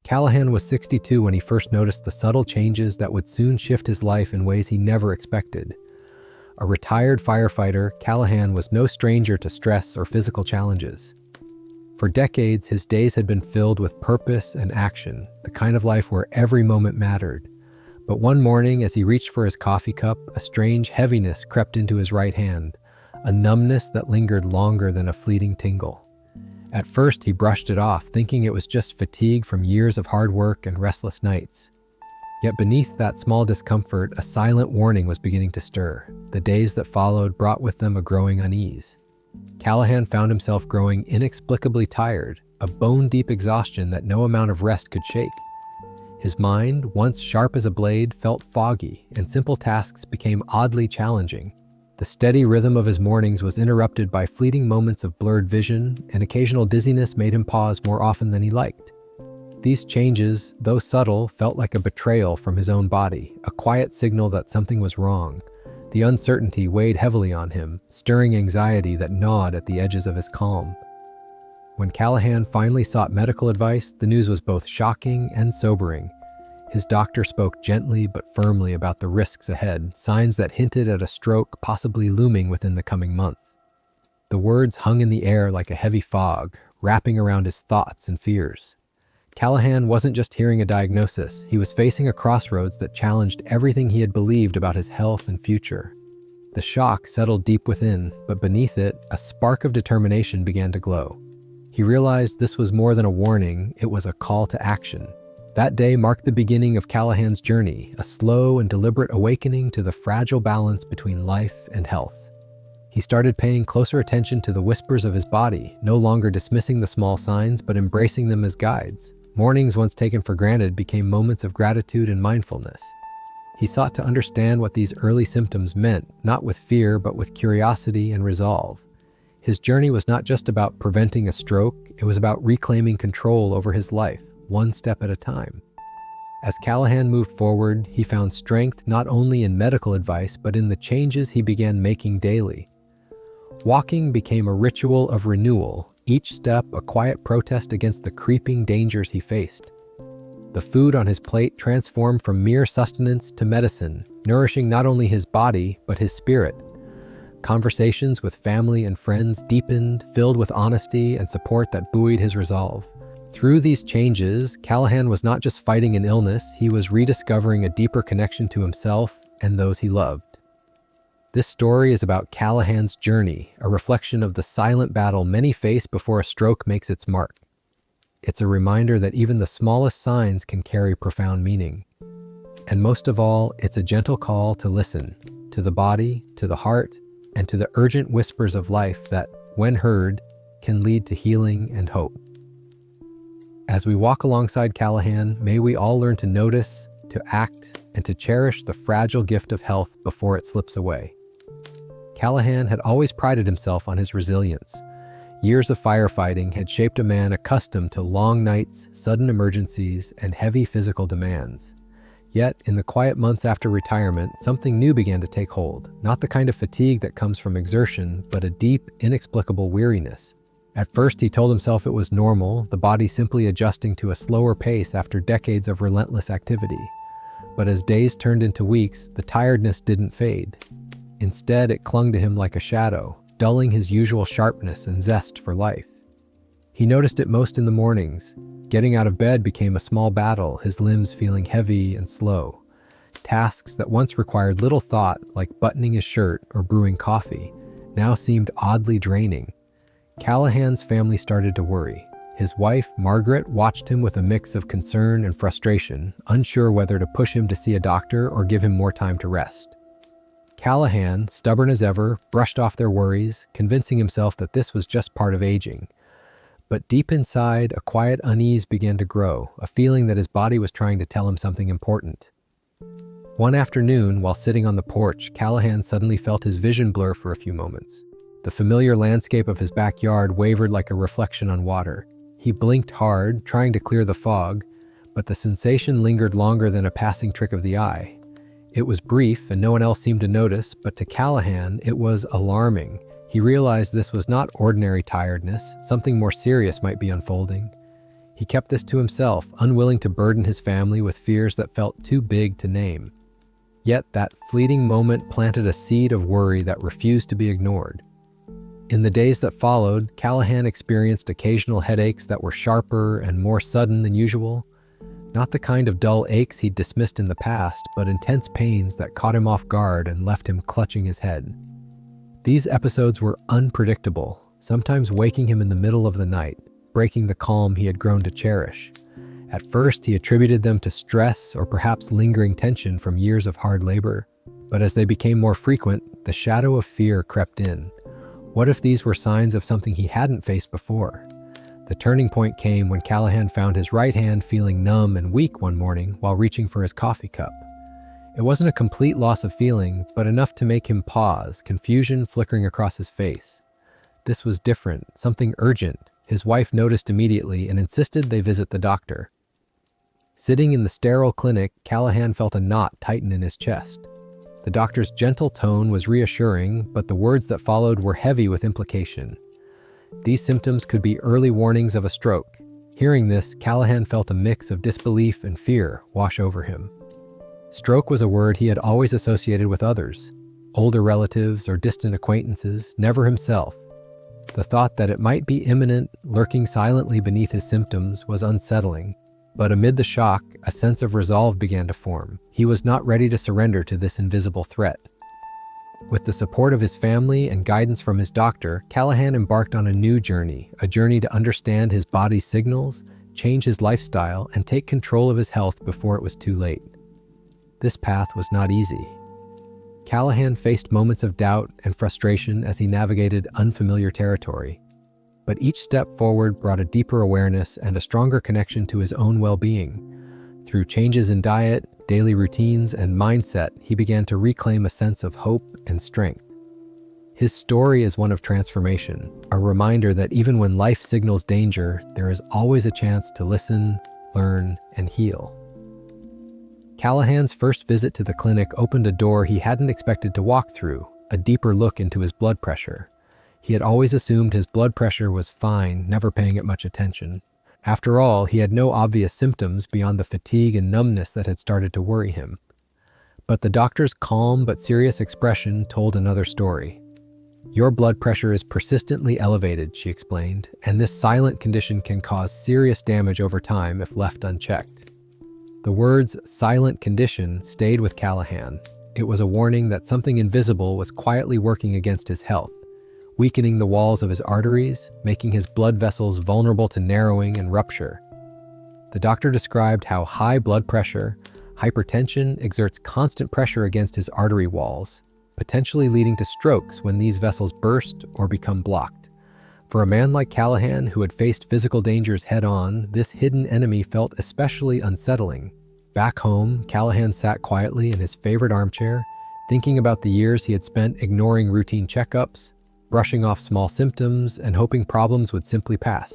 Callahan was 62 when he first noticed the subtle changes that would soon shift his life in ways he never expected. A retired firefighter, Callahan was no stranger to stress or physical challenges. For decades, his days had been filled with purpose and action, the kind of life where every moment mattered. But one morning, as he reached for his coffee cup, a strange heaviness crept into his right hand, a numbness that lingered longer than a fleeting tingle. At first, he brushed it off, thinking it was just fatigue from years of hard work and restless nights. Yet beneath that small discomfort, a silent warning was beginning to stir. The days that followed brought with them a growing unease. Callahan found himself growing inexplicably tired, a bone-deep exhaustion that no amount of rest could shake. His mind, once sharp as a blade, felt foggy, and simple tasks became oddly challenging. The steady rhythm of his mornings was interrupted by fleeting moments of blurred vision, and occasional dizziness made him pause more often than he liked. These changes, though subtle, felt like a betrayal from his own body, a quiet signal that something was wrong. The uncertainty weighed heavily on him, stirring anxiety that gnawed at the edges of his calm. When Callahan finally sought medical advice, the news was both shocking and sobering. His doctor spoke gently but firmly about the risks ahead, signs that hinted at a stroke possibly looming within the coming month. The words hung in the air like a heavy fog, wrapping around his thoughts and fears. Callahan wasn't just hearing a diagnosis, he was facing a crossroads that challenged everything he had believed about his health and future. The shock settled deep within, but beneath it, a spark of determination began to glow. He realized this was more than a warning, it was a call to action. That day marked the beginning of Callahan's journey, a slow and deliberate awakening to the fragile balance between life and health. He started paying closer attention to the whispers of his body, no longer dismissing the small signs but embracing them as guides. Mornings once taken for granted became moments of gratitude and mindfulness. He sought to understand what these early symptoms meant, not with fear but with curiosity and resolve. His journey was not just about preventing a stroke, it was about reclaiming control over his life, one step at a time. As Callahan moved forward, he found strength not only in medical advice but in the changes he began making daily. Walking became a ritual of renewal, each step a quiet protest against the creeping dangers he faced. The food on his plate transformed from mere sustenance to medicine, nourishing not only his body but his spirit. Conversations with family and friends deepened, filled with honesty and support that buoyed his resolve. Through these changes, Callahan was not just fighting an illness, he was rediscovering a deeper connection to himself and those he loved. This story is about Callahan's journey, a reflection of the silent battle many face before a stroke makes its mark. It's a reminder that even the smallest signs can carry profound meaning. And most of all, it's a gentle call to listen, to the body, to the heart, and to the urgent whispers of life that, when heard, can lead to healing and hope. As we walk alongside Callahan, may we all learn to notice, to act, and to cherish the fragile gift of health before it slips away. Callahan had always prided himself on his resilience. Years of firefighting had shaped a man accustomed to long nights, sudden emergencies, and heavy physical demands. Yet, in the quiet months after retirement, something new began to take hold, not the kind of fatigue that comes from exertion, but a deep, inexplicable weariness. At first, he told himself it was normal, the body simply adjusting to a slower pace after decades of relentless activity. But as days turned into weeks, the tiredness didn't fade. Instead, it clung to him like a shadow, dulling his usual sharpness and zest for life. He noticed it most in the mornings. Getting out of bed became a small battle, his limbs feeling heavy and slow. Tasks that once required little thought, like buttoning his shirt or brewing coffee, now seemed oddly draining. Callahan's family started to worry. His wife, Margaret, watched him with a mix of concern and frustration, unsure whether to push him to see a doctor or give him more time to rest. Callahan, stubborn as ever, brushed off their worries, convincing himself that this was just part of aging. But deep inside, a quiet unease began to grow, a feeling that his body was trying to tell him something important. One afternoon, while sitting on the porch, Callahan suddenly felt his vision blur for a few moments. The familiar landscape of his backyard wavered like a reflection on water. He blinked hard, trying to clear the fog, but the sensation lingered longer than a passing trick of the eye. It was brief and no one else seemed to notice, but to Callahan, it was alarming. He realized this was not ordinary tiredness, something more serious might be unfolding. He kept this to himself, unwilling to burden his family with fears that felt too big to name. Yet that fleeting moment planted a seed of worry that refused to be ignored. In the days that followed, Callahan experienced occasional headaches that were sharper and more sudden than usual. Not the kind of dull aches he'd dismissed in the past, but intense pains that caught him off guard and left him clutching his head. These episodes were unpredictable, sometimes waking him in the middle of the night, breaking the calm he had grown to cherish. At first, he attributed them to stress or perhaps lingering tension from years of hard labor. But as they became more frequent, the shadow of fear crept in. What if these were signs of something he hadn't faced before? The turning point came when Callahan found his right hand feeling numb and weak one morning while reaching for his coffee cup. It wasn't a complete loss of feeling, but enough to make him pause, confusion flickering across his face. This was different, something urgent. His wife noticed immediately and insisted they visit the doctor. Sitting in the sterile clinic, Callahan felt a knot tighten in his chest. The doctor's gentle tone was reassuring, but the words that followed were heavy with implication. These symptoms could be early warnings of a stroke. Hearing this, Callahan felt a mix of disbelief and fear wash over him. Stroke was a word he had always associated with others, older relatives or distant acquaintances, never himself. The thought that it might be imminent, lurking silently beneath his symptoms, was unsettling. But amid the shock, a sense of resolve began to form. He was not ready to surrender to this invisible threat. With the support of his family and guidance from his doctor, Callahan embarked on a new journey, a journey to understand his body's signals, change his lifestyle, and take control of his health before it was too late. This path was not easy. Callahan faced moments of doubt and frustration as he navigated unfamiliar territory. But each step forward brought a deeper awareness and a stronger connection to his own well-being. Through changes in diet, daily routines, and mindset, he began to reclaim a sense of hope and strength. His story is one of transformation, a reminder that even when life signals danger, there is always a chance to listen, learn, and heal. Callahan's first visit to the clinic opened a door he hadn't expected to walk through, a deeper look into his blood pressure. He had always assumed his blood pressure was fine, never paying it much attention. After all, he had no obvious symptoms beyond the fatigue and numbness that had started to worry him. But the doctor's calm but serious expression told another story. "Your blood pressure is persistently elevated," she explained, "and this silent condition can cause serious damage over time if left unchecked." The words "silent condition" stayed with Callahan. It was a warning that something invisible was quietly working against his health, weakening the walls of his arteries, making his blood vessels vulnerable to narrowing and rupture. The doctor described how high blood pressure, hypertension, exerts constant pressure against his artery walls, potentially leading to strokes when these vessels burst or become blocked. For a man like Callahan, who had faced physical dangers head-on, this hidden enemy felt especially unsettling. Back home, Callahan sat quietly in his favorite armchair, thinking about the years he had spent ignoring routine checkups, brushing off small symptoms, and hoping problems would simply pass.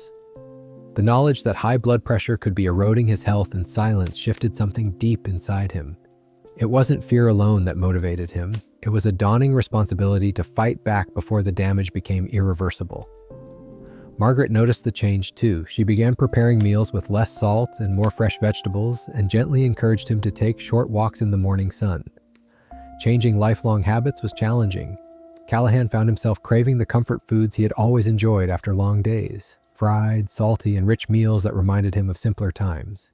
The knowledge that high blood pressure could be eroding his health in silence shifted something deep inside him. It wasn't fear alone that motivated him. It was a dawning responsibility to fight back before the damage became irreversible. Margaret noticed the change too. She began preparing meals with less salt and more fresh vegetables, and gently encouraged him to take short walks in the morning sun. Changing lifelong habits was challenging. Callahan found himself craving the comfort foods he had always enjoyed after long days, fried, salty, and rich meals that reminded him of simpler times.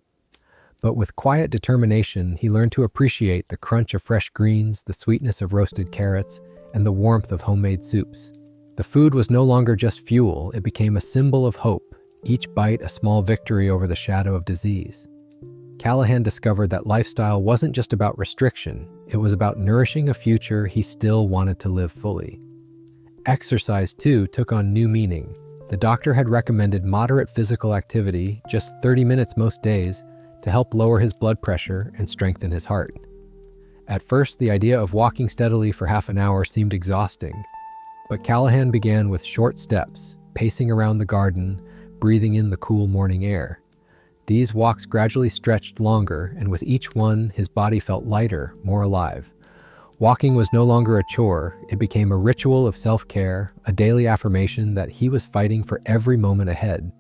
But with quiet determination, he learned to appreciate the crunch of fresh greens, the sweetness of roasted carrots, and the warmth of homemade soups. The food was no longer just fuel, it became a symbol of hope, each bite a small victory over the shadow of disease. Callahan discovered that lifestyle wasn't just about restriction, it was about nourishing a future he still wanted to live fully. Exercise, too, took on new meaning. The doctor had recommended moderate physical activity, just 30 minutes most days, to help lower his blood pressure and strengthen his heart. At first, the idea of walking steadily for half an hour seemed exhausting, but Callahan began with short steps, pacing around the garden, breathing in the cool morning air. These walks gradually stretched longer, and with each one, his body felt lighter, more alive. Walking was no longer a chore, it became a ritual of self-care, a daily affirmation that he was fighting for every moment ahead.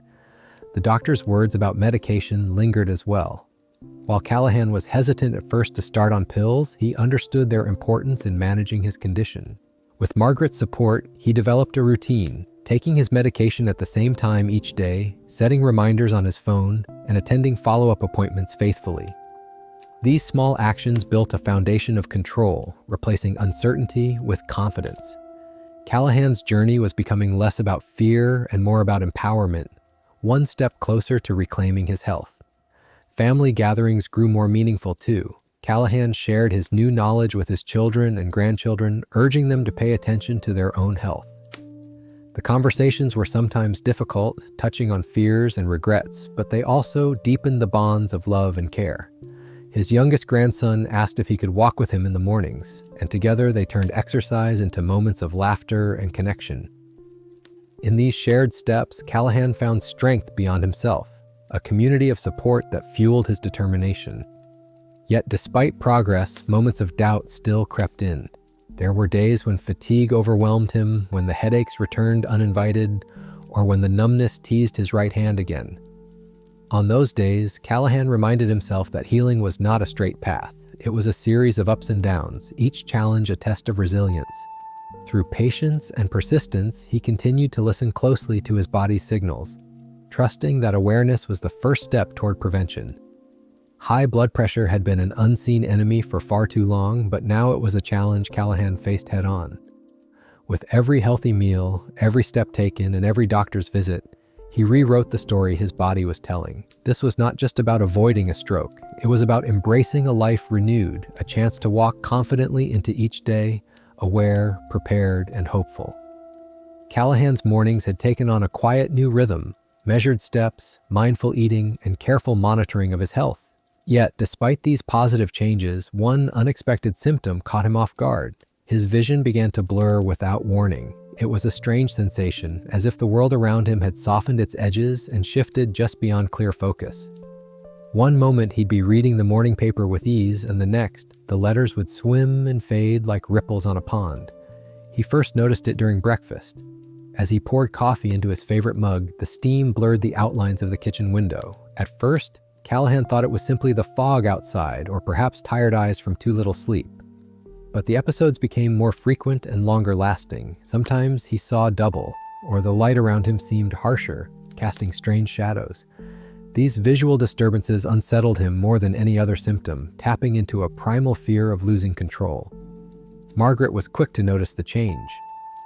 The doctor's words about medication lingered as well. While Callahan was hesitant at first to start on pills, he understood their importance in managing his condition. With Margaret's support, he developed a routine, taking his medication at the same time each day, setting reminders on his phone, and attending follow-up appointments faithfully. These small actions built a foundation of control, replacing uncertainty with confidence. Callahan's journey was becoming less about fear and more about empowerment, one step closer to reclaiming his health. Family gatherings grew more meaningful too. Callahan shared his new knowledge with his children and grandchildren, urging them to pay attention to their own health. The conversations were sometimes difficult, touching on fears and regrets, but they also deepened the bonds of love and care. His youngest grandson asked if he could walk with him in the mornings, and together they turned exercise into moments of laughter and connection. In these shared steps, Callahan found strength beyond himself, a community of support that fueled his determination. Yet despite progress, moments of doubt still crept in. There were days when fatigue overwhelmed him, when the headaches returned uninvited, or when the numbness teased his right hand again. On those days, Callahan reminded himself that healing was not a straight path. It was a series of ups and downs, each challenge a test of resilience. Through patience and persistence, he continued to listen closely to his body's signals, trusting that awareness was the first step toward prevention. High blood pressure had been an unseen enemy for far too long, but now it was a challenge Callahan faced head-on. With every healthy meal, every step taken, and every doctor's visit, he rewrote the story his body was telling. This was not just about avoiding a stroke. It was about embracing a life renewed, a chance to walk confidently into each day, aware, prepared, and hopeful. Callahan's mornings had taken on a quiet new rhythm, measured steps, mindful eating, and careful monitoring of his health. Yet, despite these positive changes, one unexpected symptom caught him off guard. His vision began to blur without warning. It was a strange sensation, as if the world around him had softened its edges and shifted just beyond clear focus. One moment he'd be reading the morning paper with ease, and the next, the letters would swim and fade like ripples on a pond. He first noticed it during breakfast. As he poured coffee into his favorite mug, the steam blurred the outlines of the kitchen window. At first, Callahan thought it was simply the fog outside, or perhaps tired eyes from too little sleep. But the episodes became more frequent and longer lasting. Sometimes he saw double, or the light around him seemed harsher, casting strange shadows. These visual disturbances unsettled him more than any other symptom, tapping into a primal fear of losing control. Margaret was quick to notice the change.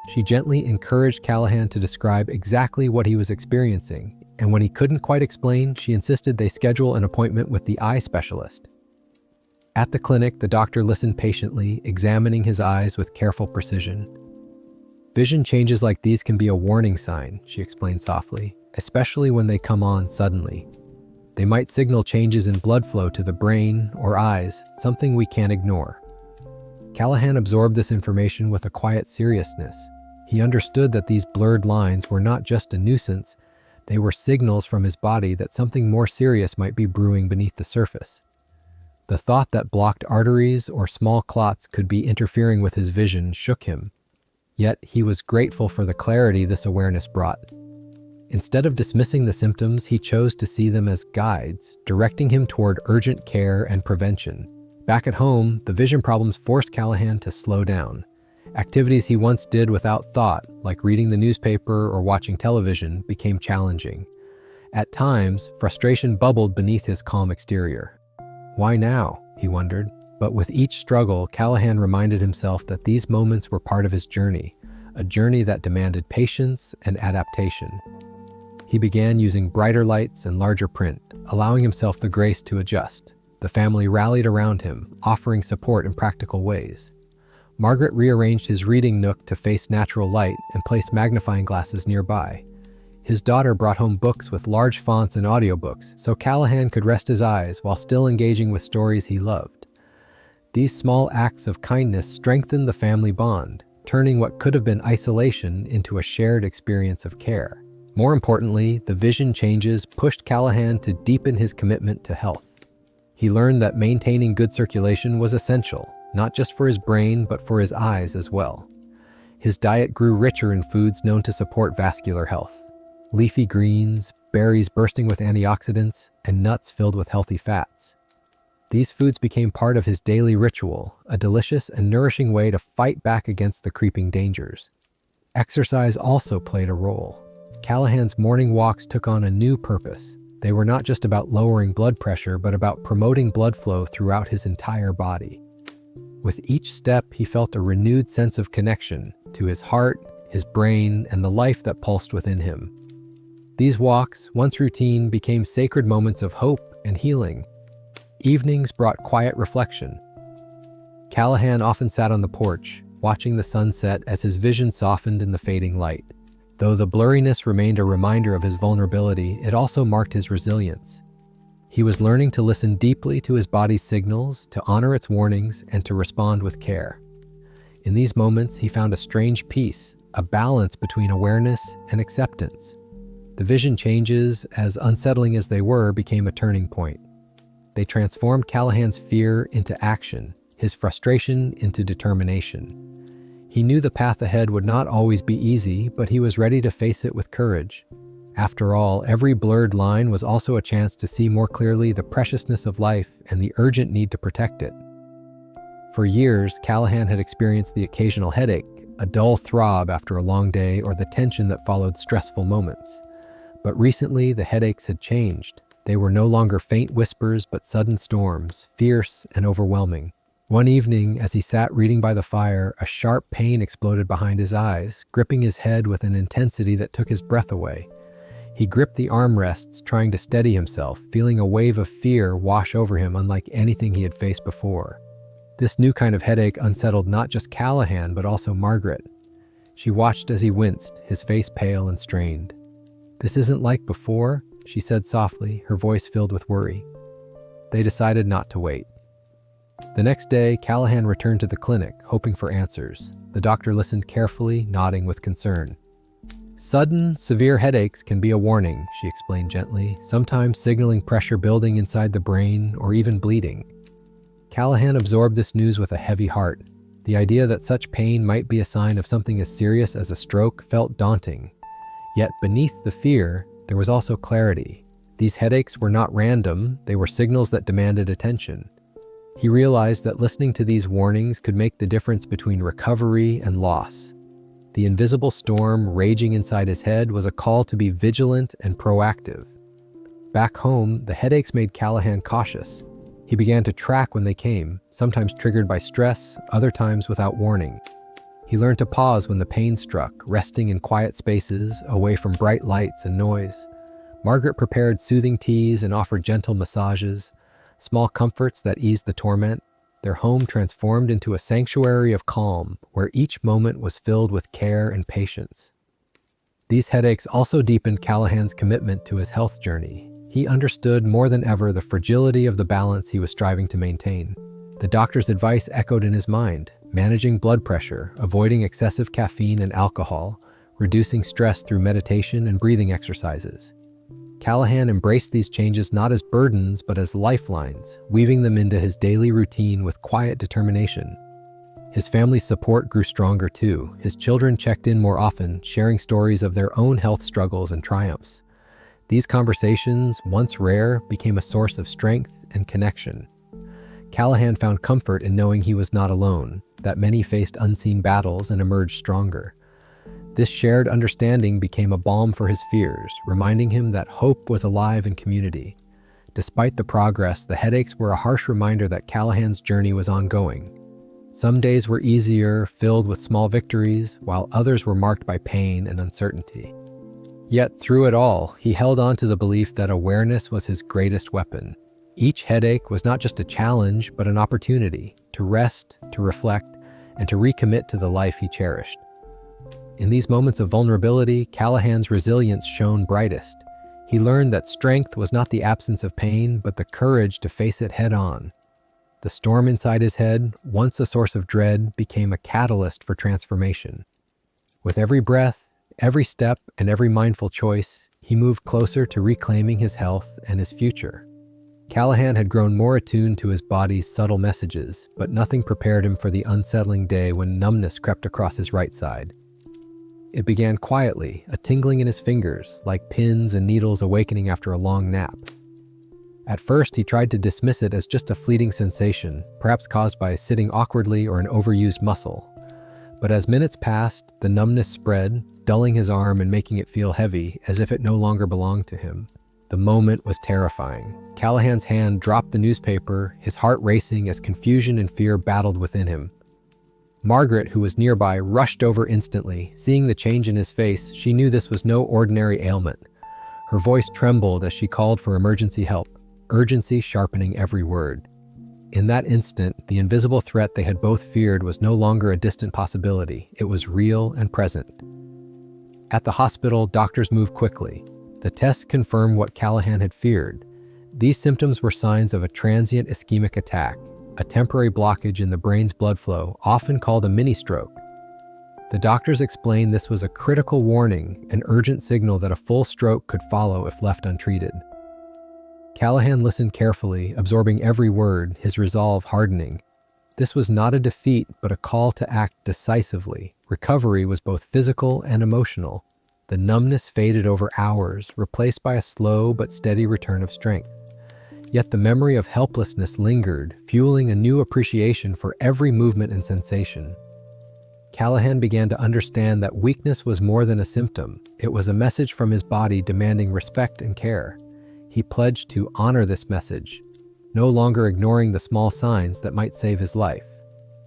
She gently encouraged Callahan to describe exactly what he was experiencing, and when he couldn't quite explain, she insisted they schedule an appointment with the eye specialist. At the clinic, the doctor listened patiently, examining his eyes with careful precision. Vision changes like these can be a warning sign, she explained softly, especially when they come on suddenly. They might signal changes in blood flow to the brain or eyes, something we can't ignore. Callahan absorbed this information with a quiet seriousness. He understood that these blurred lines were not just a nuisance, they were signals from his body that something more serious might be brewing beneath the surface. The thought that blocked arteries or small clots could be interfering with his vision shook him. Yet he was grateful for the clarity this awareness brought. Instead of dismissing the symptoms, he chose to see them as guides, directing him toward urgent care and prevention. Back at home, the vision problems forced Callahan to slow down. Activities he once did without thought, like reading the newspaper or watching television, became challenging. At times, frustration bubbled beneath his calm exterior. Why now? He wondered. But with each struggle, Callahan reminded himself that these moments were part of his journey, a journey that demanded patience and adaptation. He began using brighter lights and larger print, allowing himself the grace to adjust. The family rallied around him, offering support in practical ways. Margaret rearranged his reading nook to face natural light and placed magnifying glasses nearby. His daughter brought home books with large fonts and audiobooks, so Callahan could rest his eyes while still engaging with stories he loved. These small acts of kindness strengthened the family bond, turning what could have been isolation into a shared experience of care. More importantly, the vision changes pushed Callahan to deepen his commitment to health. He learned that maintaining good circulation was essential, not just for his brain, but for his eyes as well. His diet grew richer in foods known to support vascular health. leafy greens, berries bursting with antioxidants, and nuts filled with healthy fats. These foods became part of his daily ritual, a delicious and nourishing way to fight back against the creeping dangers. Exercise also played a role. Callahan's morning walks took on a new purpose. They were not just about lowering blood pressure, but about promoting blood flow throughout his entire body. With each step, he felt a renewed sense of connection to his heart, his brain, and the life that pulsed within him. These walks, once routine, became sacred moments of hope and healing. Evenings brought quiet reflection. Callahan often sat on the porch, watching the sunset as his vision softened in the fading light. Though the blurriness remained a reminder of his vulnerability, it also marked his resilience. He was learning to listen deeply to his body's signals, to honor its warnings, and to respond with care. In these moments, he found a strange peace, a balance between awareness and acceptance. The vision changes, as unsettling as they were, became a turning point. They transformed Callahan's fear into action, his frustration into determination. He knew the path ahead would not always be easy, but he was ready to face it with courage. After all, every blurred line was also a chance to see more clearly the preciousness of life and the urgent need to protect it. For years, Callahan had experienced the occasional headache, a dull throb after a long day, or the tension that followed stressful moments. But recently, the headaches had changed. They were no longer faint whispers, but sudden storms, fierce and overwhelming. One evening, as he sat reading by the fire, a sharp pain exploded behind his eyes, gripping his head with an intensity that took his breath away. He gripped the armrests, trying to steady himself, feeling a wave of fear wash over him unlike anything he had faced before. This new kind of headache unsettled not just Callahan, but also Margaret. She watched as he winced, his face pale and strained. "This isn't like before," she said softly, her voice filled with worry. They decided not to wait. The next day, Callahan returned to the clinic, hoping for answers. The doctor listened carefully, nodding with concern. "Sudden, severe headaches can be a warning," she explained gently, sometimes signaling pressure building inside the brain or even bleeding. Callahan absorbed this news with a heavy heart. The idea that such pain might be a sign of something as serious as a stroke felt daunting. Yet beneath the fear, there was also clarity. These headaches were not random, they were signals that demanded attention. He realized that listening to these warnings could make the difference between recovery and loss. The invisible storm raging inside his head was a call to be vigilant and proactive. Back home, the headaches made Callahan cautious. He began to track when they came, sometimes triggered by stress, other times without warning. He learned to pause when the pain struck, resting in quiet spaces, away from bright lights and noise. Margaret prepared soothing teas and offered gentle massages, small comforts that eased the torment. Their home transformed into a sanctuary of calm, where each moment was filled with care and patience. These headaches also deepened Callahan's commitment to his health journey. He understood more than ever the fragility of the balance he was striving to maintain. The doctor's advice echoed in his mind: managing blood pressure, avoiding excessive caffeine and alcohol, reducing stress through meditation and breathing exercises. Callahan embraced these changes not as burdens, but as lifelines, weaving them into his daily routine with quiet determination. His family's support grew stronger too. His children checked in more often, sharing stories of their own health struggles and triumphs. These conversations, once rare, became a source of strength and connection. Callahan found comfort in knowing he was not alone, that many faced unseen battles and emerged stronger. This shared understanding became a balm for his fears, reminding him that hope was alive in community. Despite the progress, the headaches were a harsh reminder that Callahan's journey was ongoing. Some days were easier, filled with small victories, while others were marked by pain and uncertainty. Yet through it all, he held on to the belief that awareness was his greatest weapon. Each headache was not just a challenge, but an opportunity to rest, to reflect, and to recommit to the life he cherished. In these moments of vulnerability, Callahan's resilience shone brightest. He learned that strength was not the absence of pain, but the courage to face it head-on. The storm inside his head, once a source of dread, became a catalyst for transformation. With every breath, every step, and every mindful choice, he moved closer to reclaiming his health and his future. Callahan had grown more attuned to his body's subtle messages, but nothing prepared him for the unsettling day when numbness crept across his right side. It began quietly, a tingling in his fingers, like pins and needles awakening after a long nap. At first, he tried to dismiss it as just a fleeting sensation, perhaps caused by sitting awkwardly or an overused muscle. But as minutes passed, the numbness spread, dulling his arm and making it feel heavy, as if it no longer belonged to him. The moment was terrifying. Callahan's hand dropped the newspaper, his heart racing as confusion and fear battled within him. Margaret, who was nearby, rushed over instantly. Seeing the change in his face, she knew this was no ordinary ailment. Her voice trembled as she called for emergency help, urgency sharpening every word. In that instant, the invisible threat they had both feared was no longer a distant possibility. It was real and present. At the hospital, doctors moved quickly. The tests confirmed what Callahan had feared. These symptoms were signs of a transient ischemic attack, a temporary blockage in the brain's blood flow, often called a mini-stroke. The doctors explained this was a critical warning, an urgent signal that a full stroke could follow if left untreated. Callahan listened carefully, absorbing every word, his resolve hardening. This was not a defeat, but a call to act decisively. Recovery was both physical and emotional. The numbness faded over hours, replaced by a slow but steady return of strength. Yet the memory of helplessness lingered, fueling a new appreciation for every movement and sensation. Callahan began to understand that weakness was more than a symptom. It was a message from his body demanding respect and care. He pledged to honor this message, no longer ignoring the small signs that might save his life.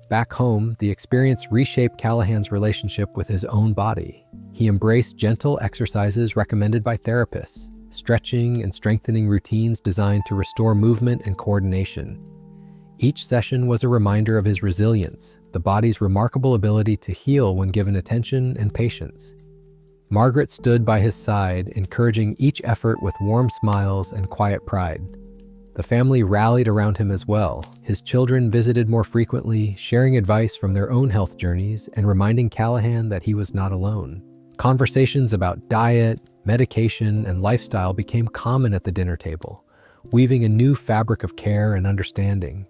Back home, the experience reshaped Callahan's relationship with his own body. He embraced gentle exercises recommended by therapists, stretching and strengthening routines designed to restore movement and coordination. Each session was a reminder of his resilience, the body's remarkable ability to heal when given attention and patience. Margaret stood by his side, encouraging each effort with warm smiles and quiet pride. The family rallied around him as well. His children visited more frequently, sharing advice from their own health journeys and reminding Callahan that he was not alone. Conversations about diet, medication, and lifestyle became common at the dinner table, weaving a new fabric of care and understanding.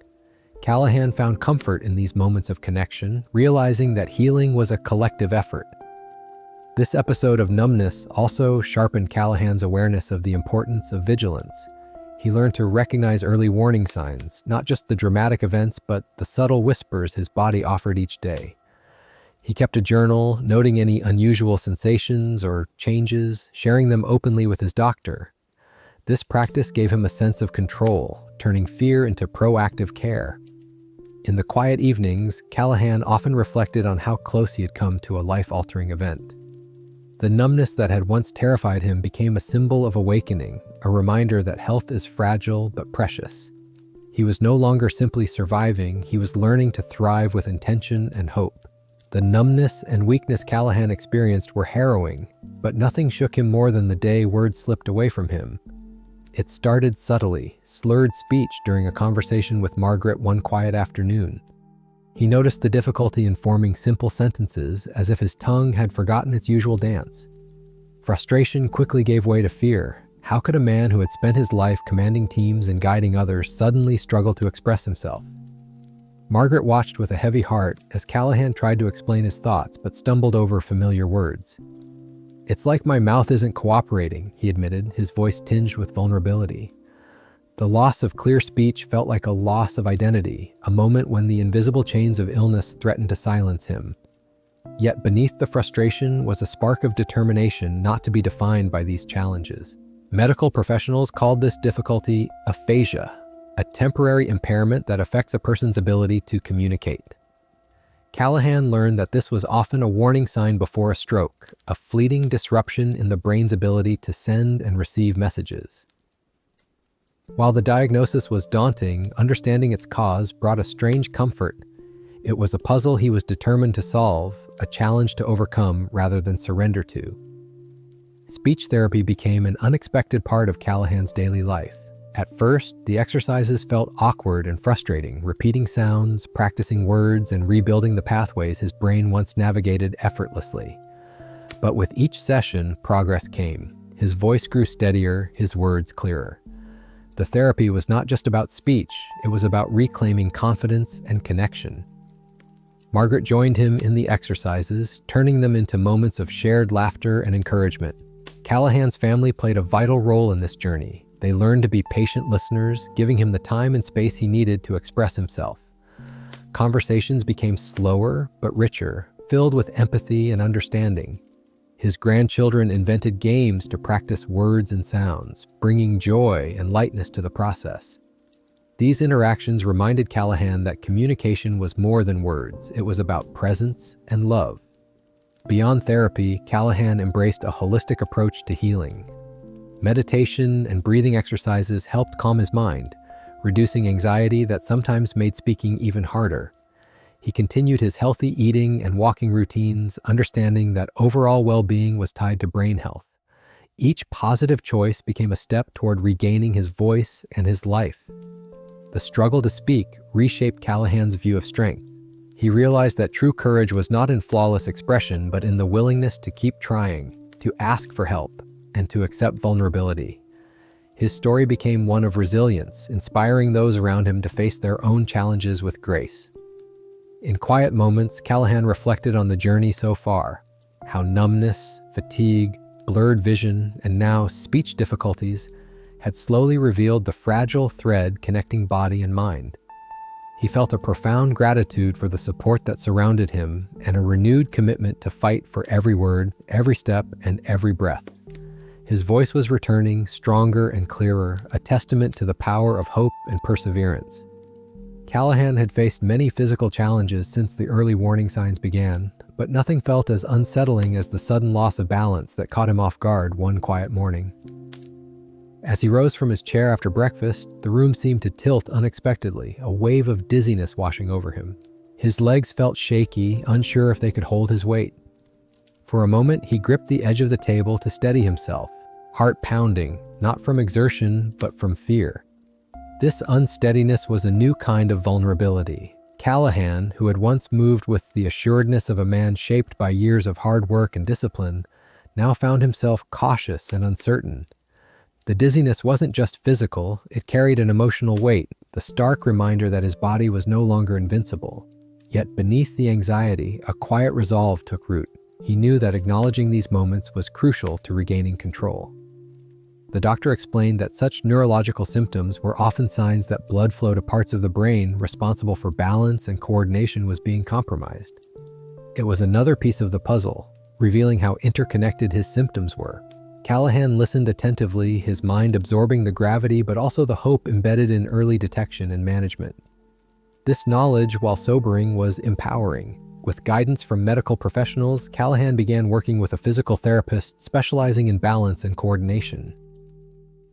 Callahan found comfort in these moments of connection, realizing that healing was a collective effort. This episode of numbness also sharpened Callahan's awareness of the importance of vigilance. He learned to recognize early warning signs, not just the dramatic events, but the subtle whispers his body offered each day. He kept a journal, noting any unusual sensations or changes, sharing them openly with his doctor. This practice gave him a sense of control, turning fear into proactive care. In the quiet evenings, Callahan often reflected on how close he had come to a life-altering event. The numbness that had once terrified him became a symbol of awakening, a reminder that health is fragile but precious. He was no longer simply surviving, he was learning to thrive with intention and hope. The numbness and weakness Callahan experienced were harrowing, but nothing shook him more than the day words slipped away from him. It started subtly, slurred speech during a conversation with Margaret one quiet afternoon. He noticed the difficulty in forming simple sentences, as if his tongue had forgotten its usual dance. Frustration quickly gave way to fear. How could a man who had spent his life commanding teams and guiding others suddenly struggle to express himself? Margaret watched with a heavy heart as Callahan tried to explain his thoughts but stumbled over familiar words. "It's like my mouth isn't cooperating," he admitted, his voice tinged with vulnerability. The loss of clear speech felt like a loss of identity, a moment when the invisible chains of illness threatened to silence him. Yet beneath the frustration was a spark of determination not to be defined by these challenges. Medical professionals called this difficulty aphasia, a temporary impairment that affects a person's ability to communicate. Callahan learned that this was often a warning sign before a stroke, a fleeting disruption in the brain's ability to send and receive messages. While the diagnosis was daunting, understanding its cause brought a strange comfort. It was a puzzle he was determined to solve, a challenge to overcome rather than surrender to. Speech therapy became an unexpected part of Callahan's daily life. At first, the exercises felt awkward and frustrating, repeating sounds, practicing words, and rebuilding the pathways his brain once navigated effortlessly. But with each session, progress came. His voice grew steadier, his words clearer. The therapy was not just about speech, it was about reclaiming confidence and connection. Margaret joined him in the exercises, turning them into moments of shared laughter and encouragement. Callahan's family played a vital role in this journey. They learned to be patient listeners, giving him the time and space he needed to express himself. Conversations became slower but richer, filled with empathy and understanding. His grandchildren invented games to practice words and sounds, bringing joy and lightness to the process. These interactions reminded Callahan that communication was more than words. It was about presence and love. Beyond therapy, Callahan embraced a holistic approach to healing. Meditation and breathing exercises helped calm his mind, reducing anxiety that sometimes made speaking even harder. He continued his healthy eating and walking routines, understanding that overall well-being was tied to brain health. Each positive choice became a step toward regaining his voice and his life. The struggle to speak reshaped Callahan's view of strength. He realized that true courage was not in flawless expression, but in the willingness to keep trying, to ask for help, and to accept vulnerability. His story became one of resilience, inspiring those around him to face their own challenges with grace. In quiet moments, Callahan reflected on the journey so far, how numbness, fatigue, blurred vision, and now speech difficulties had slowly revealed the fragile thread connecting body and mind. He felt a profound gratitude for the support that surrounded him and a renewed commitment to fight for every word, every step, and every breath. His voice was returning, stronger and clearer, a testament to the power of hope and perseverance. Callahan had faced many physical challenges since the early warning signs began, but nothing felt as unsettling as the sudden loss of balance that caught him off guard one quiet morning. As he rose from his chair after breakfast, the room seemed to tilt unexpectedly, a wave of dizziness washing over him. His legs felt shaky, unsure if they could hold his weight. For a moment, he gripped the edge of the table to steady himself, heart pounding, not from exertion, but from fear. This unsteadiness was a new kind of vulnerability. Callahan, who had once moved with the assuredness of a man shaped by years of hard work and discipline, now found himself cautious and uncertain. The dizziness wasn't just physical, it carried an emotional weight, the stark reminder that his body was no longer invincible. Yet beneath the anxiety, a quiet resolve took root. He knew that acknowledging these moments was crucial to regaining control. The doctor explained that such neurological symptoms were often signs that blood flow to parts of the brain responsible for balance and coordination was being compromised. It was another piece of the puzzle, revealing how interconnected his symptoms were. Callahan listened attentively, his mind absorbing the gravity but also the hope embedded in early detection and management. This knowledge, while sobering, was empowering. With guidance from medical professionals, Callahan began working with a physical therapist specializing in balance and coordination.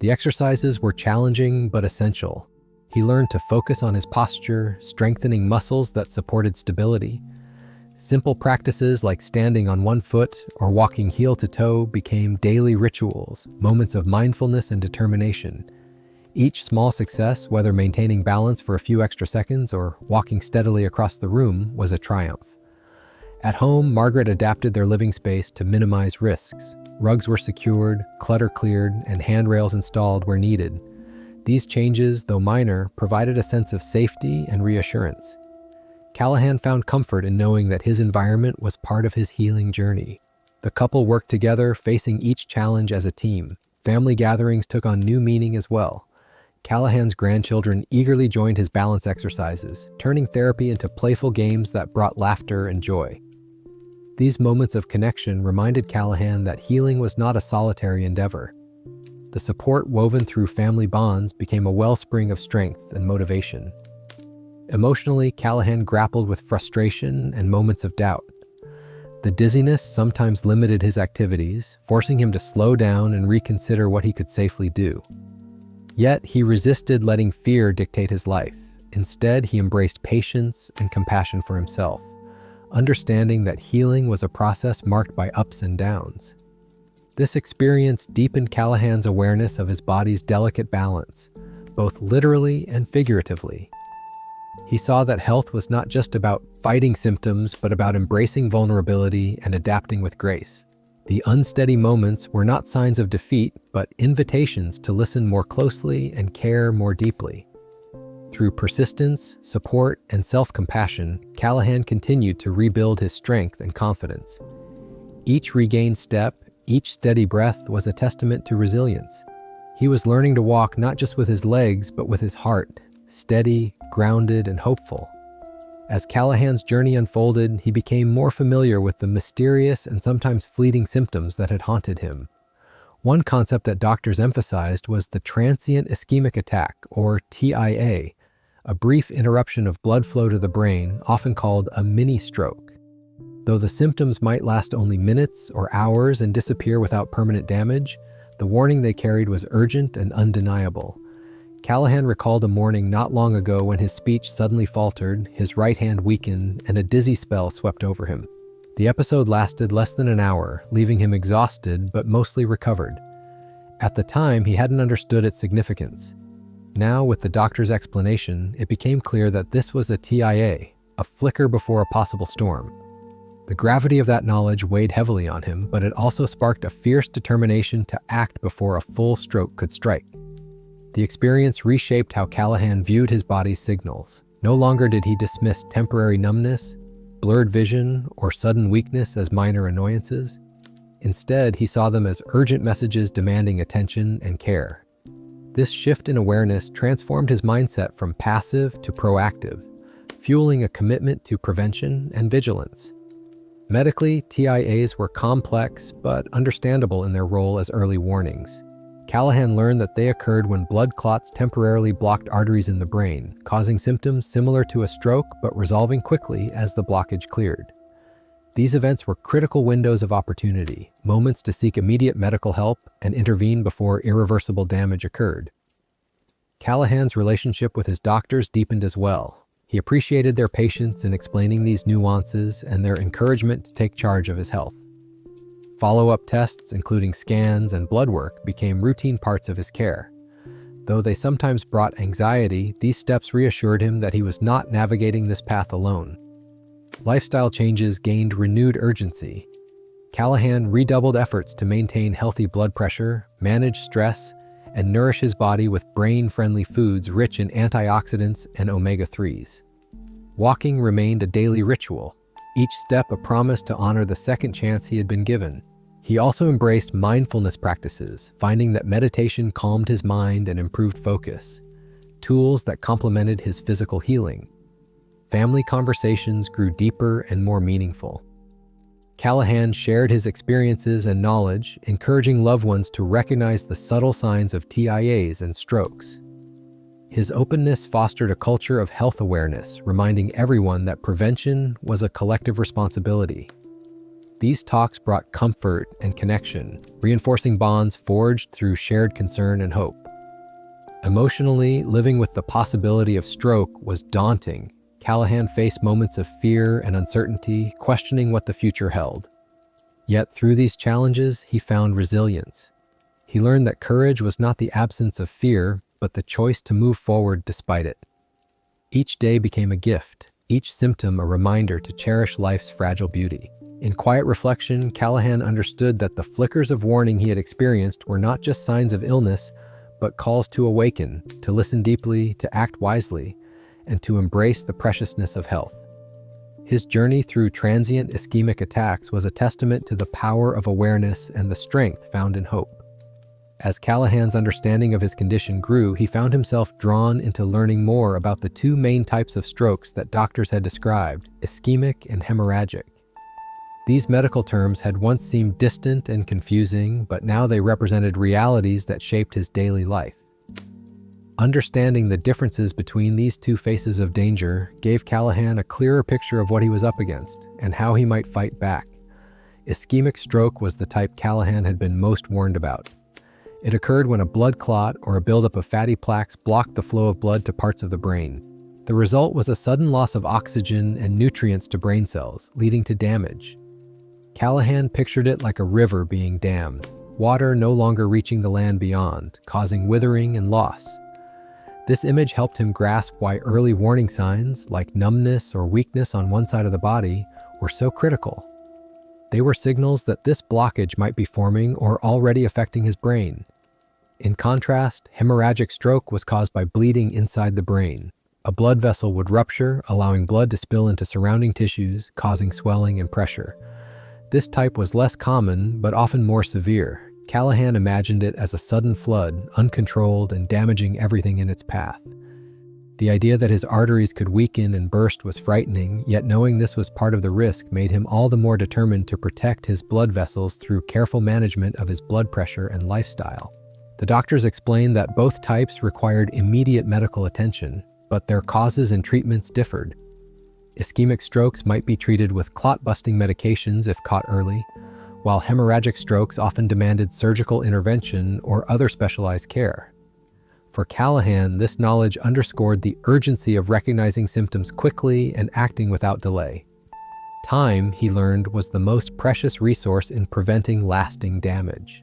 The exercises were challenging but essential. He learned to focus on his posture, strengthening muscles that supported stability. Simple practices like standing on one foot or walking heel to toe became daily rituals, moments of mindfulness and determination. Each small success, whether maintaining balance for a few extra seconds or walking steadily across the room, was a triumph. At home, Margaret adapted their living space to minimize risks. Rugs were secured, clutter cleared, and handrails installed where needed. These changes, though minor, provided a sense of safety and reassurance. Callahan found comfort in knowing that his environment was part of his healing journey. The couple worked together, facing each challenge as a team. Family gatherings took on new meaning as well. Callahan's grandchildren eagerly joined his balance exercises, turning therapy into playful games that brought laughter and joy. These moments of connection reminded Callahan that healing was not a solitary endeavor. The support woven through family bonds became a wellspring of strength and motivation. Emotionally, Callahan grappled with frustration and moments of doubt. The dizziness sometimes limited his activities, forcing him to slow down and reconsider what he could safely do. Yet, he resisted letting fear dictate his life. Instead, he embraced patience and compassion for himself, understanding that healing was a process marked by ups and downs. This experience deepened Callahan's awareness of his body's delicate balance, both literally and figuratively. He saw that health was not just about fighting symptoms, but about embracing vulnerability and adapting with grace. The unsteady moments were not signs of defeat, but invitations to listen more closely and care more deeply. Through persistence, support, and self-compassion, Callahan continued to rebuild his strength and confidence. Each regained step, each steady breath was a testament to resilience. He was learning to walk not just with his legs, but with his heart, steady, grounded, and hopeful. As Callahan's journey unfolded, he became more familiar with the mysterious and sometimes fleeting symptoms that had haunted him. One concept that doctors emphasized was the transient ischemic attack, or TIA, a brief interruption of blood flow to the brain, often called a mini-stroke. Though the symptoms might last only minutes or hours and disappear without permanent damage, the warning they carried was urgent and undeniable. Callahan recalled a morning not long ago when his speech suddenly faltered, his right hand weakened, and a dizzy spell swept over him. The episode lasted less than an hour, leaving him exhausted but mostly recovered. At the time, he hadn't understood its significance. Now, with the doctor's explanation, it became clear that this was a TIA, a flicker before a possible storm. The gravity of that knowledge weighed heavily on him, but it also sparked a fierce determination to act before a full stroke could strike. The experience reshaped how Callahan viewed his body's signals. No longer did he dismiss temporary numbness, blurred vision, or sudden weakness as minor annoyances. Instead, he saw them as urgent messages demanding attention and care. This shift in awareness transformed his mindset from passive to proactive, fueling a commitment to prevention and vigilance. Medically, TIAs were complex but understandable in their role as early warnings. Callahan learned that they occurred when blood clots temporarily blocked arteries in the brain, causing symptoms similar to a stroke but resolving quickly as the blockage cleared. These events were critical windows of opportunity, moments to seek immediate medical help and intervene before irreversible damage occurred. Callahan's relationship with his doctors deepened as well. He appreciated their patience in explaining these nuances and their encouragement to take charge of his health. Follow-up tests, including scans and blood work, became routine parts of his care. Though they sometimes brought anxiety, these steps reassured him that he was not navigating this path alone. Lifestyle changes gained renewed urgency. Callahan redoubled efforts to maintain healthy blood pressure, manage stress, and nourish his body with brain-friendly foods rich in antioxidants and omega-3s. Walking remained a daily ritual, each step a promise to honor the second chance he had been given. He also embraced mindfulness practices, finding that meditation calmed his mind and improved focus, tools that complemented his physical healing. Family conversations grew deeper and more meaningful. Callahan shared his experiences and knowledge, encouraging loved ones to recognize the subtle signs of TIAs and strokes. His openness fostered a culture of health awareness, reminding everyone that prevention was a collective responsibility. These talks brought comfort and connection, reinforcing bonds forged through shared concern and hope. Emotionally, living with the possibility of stroke was daunting. Callahan faced moments of fear and uncertainty, questioning what the future held. Yet through these challenges, he found resilience. He learned that courage was not the absence of fear, but the choice to move forward despite it. Each day became a gift, each symptom a reminder to cherish life's fragile beauty. In quiet reflection, Callahan understood that the flickers of warning he had experienced were not just signs of illness, but calls to awaken, to listen deeply, to act wisely, and to embrace the preciousness of health. His journey through transient ischemic attacks was a testament to the power of awareness and the strength found in hope. As Callahan's understanding of his condition grew, he found himself drawn into learning more about the two main types of strokes that doctors had described, ischemic and hemorrhagic. These medical terms had once seemed distant and confusing, but now they represented realities that shaped his daily life. Understanding the differences between these two faces of danger gave Callahan a clearer picture of what he was up against and how he might fight back. Ischemic stroke was the type Callahan had been most warned about. It occurred when a blood clot or a buildup of fatty plaques blocked the flow of blood to parts of the brain. The result was a sudden loss of oxygen and nutrients to brain cells, leading to damage. Callahan pictured it like a river being dammed, water no longer reaching the land beyond, causing withering and loss. This image helped him grasp why early warning signs, like numbness or weakness on one side of the body, were so critical. They were signals that this blockage might be forming or already affecting his brain. In contrast, hemorrhagic stroke was caused by bleeding inside the brain. A blood vessel would rupture, allowing blood to spill into surrounding tissues, causing swelling and pressure. This type was less common, but often more severe. Callahan imagined it as a sudden flood, uncontrolled and damaging everything in its path. The idea that his arteries could weaken and burst was frightening, yet knowing this was part of the risk made him all the more determined to protect his blood vessels through careful management of his blood pressure and lifestyle. The doctors explained that both types required immediate medical attention, but their causes and treatments differed. Ischemic strokes might be treated with clot-busting medications if caught early, while hemorrhagic strokes often demanded surgical intervention or other specialized care. For Callahan, this knowledge underscored the urgency of recognizing symptoms quickly and acting without delay. Time, he learned, was the most precious resource in preventing lasting damage.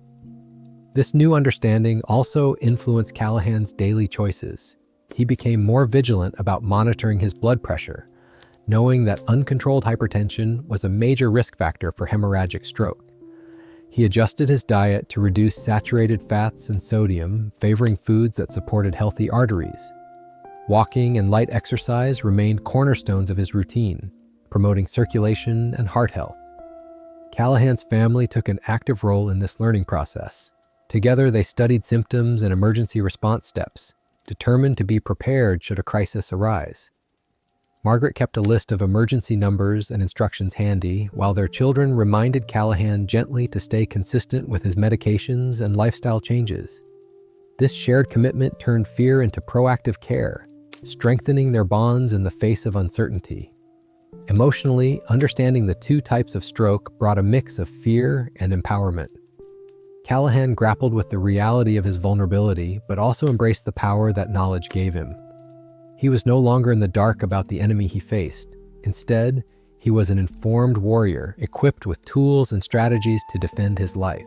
This new understanding also influenced Callahan's daily choices. He became more vigilant about monitoring his blood pressure, knowing that uncontrolled hypertension was a major risk factor for hemorrhagic stroke. He adjusted his diet to reduce saturated fats and sodium, favoring foods that supported healthy arteries. Walking and light exercise remained cornerstones of his routine, promoting circulation and heart health. Callahan's family took an active role in this learning process. Together, they studied symptoms and emergency response steps, determined to be prepared should a crisis arise. Margaret kept a list of emergency numbers and instructions handy, while their children reminded Callahan gently to stay consistent with his medications and lifestyle changes. This shared commitment turned fear into proactive care, strengthening their bonds in the face of uncertainty. Emotionally, understanding the two types of stroke brought a mix of fear and empowerment. Callahan grappled with the reality of his vulnerability, but also embraced the power that knowledge gave him. He was no longer in the dark about the enemy he faced. Instead, he was an informed warrior, equipped with tools and strategies to defend his life.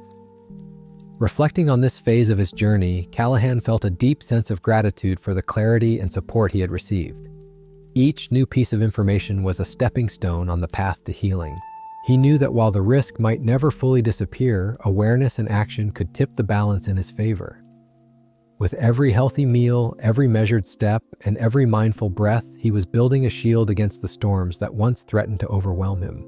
Reflecting on this phase of his journey, Callahan felt a deep sense of gratitude for the clarity and support he had received. Each new piece of information was a stepping stone on the path to healing. He knew that while the risk might never fully disappear, awareness and action could tip the balance in his favor. With every healthy meal, every measured step, and every mindful breath, he was building a shield against the storms that once threatened to overwhelm him.